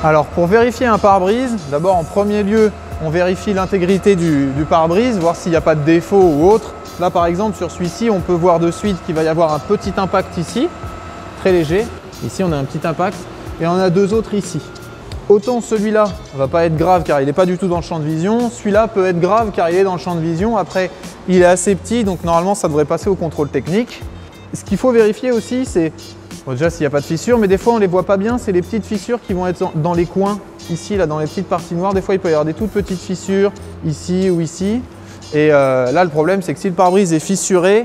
Alors pour vérifier un pare-brise, d'abord en premier lieu, on vérifie l'intégrité du pare-brise, voir s'il n'y a pas de défaut ou autre. Là par exemple sur celui-ci, on peut voir de suite qu'il va y avoir un petit impact ici, très léger. Ici on a un petit impact et on a deux autres ici. Autant celui-là ne va pas être grave car il n'est pas du tout dans le champ de vision, celui-là peut être grave car il est dans le champ de vision. Après, il est assez petit, donc normalement ça devrait passer au contrôle technique. Ce qu'il faut vérifier aussi, c'est bon, déjà s'il n'y a pas de fissures, mais des fois on ne les voit pas bien, c'est les petites fissures qui vont être dans les coins, ici, là, dans les petites parties noires. Des fois il peut y avoir des toutes petites fissures, ici ou ici. Et là le problème c'est que si le pare-brise est fissuré,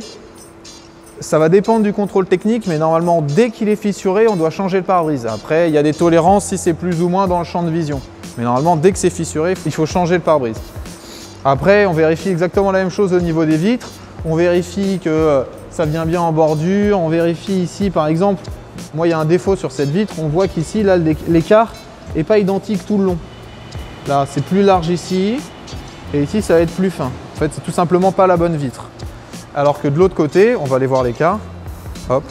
ça va dépendre du contrôle technique, mais normalement, dès qu'il est fissuré, on doit changer le pare-brise. Après, il y a des tolérances si c'est plus ou moins dans le champ de vision. Mais normalement, dès que c'est fissuré, il faut changer le pare-brise. Après, on vérifie exactement la même chose au niveau des vitres. On vérifie que ça vient bien en bordure. On vérifie ici, par exemple, moi, il y a un défaut sur cette vitre. On voit qu'ici, là, l'écart n'est pas identique tout le long. Là, c'est plus large ici. Et ici, ça va être plus fin. En fait, c'est tout simplement pas la bonne vitre. Alors que de l'autre côté, on va aller voir l'écart. Hop,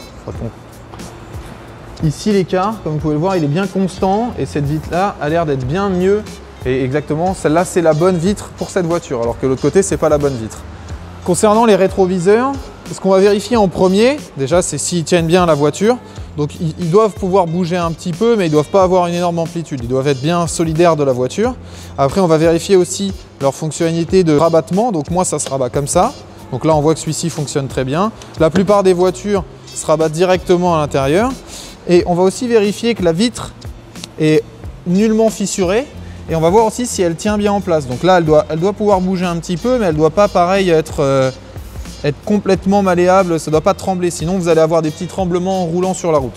ici l'écart, comme vous pouvez le voir, il est bien constant et cette vitre-là a l'air d'être bien mieux. Et exactement, celle-là, c'est la bonne vitre pour cette voiture, alors que l'autre côté, c'est pas la bonne vitre. Concernant les rétroviseurs, ce qu'on va vérifier en premier, déjà, c'est s'ils tiennent bien la voiture. Donc, ils doivent pouvoir bouger un petit peu, mais ils ne doivent pas avoir une énorme amplitude. Ils doivent être bien solidaires de la voiture. Après, on va vérifier aussi leur fonctionnalité de rabattement. Donc, moi, ça se rabat comme ça. Donc là, on voit que celui-ci fonctionne très bien. La plupart des voitures se rabattent directement à l'intérieur. Et on va aussi vérifier que la vitre est nullement fissurée. Et on va voir aussi si elle tient bien en place. Donc là, elle doit pouvoir bouger un petit peu, mais elle ne doit pas, pareil, être complètement malléable. Ça ne doit pas trembler. Sinon, vous allez avoir des petits tremblements en roulant sur la route.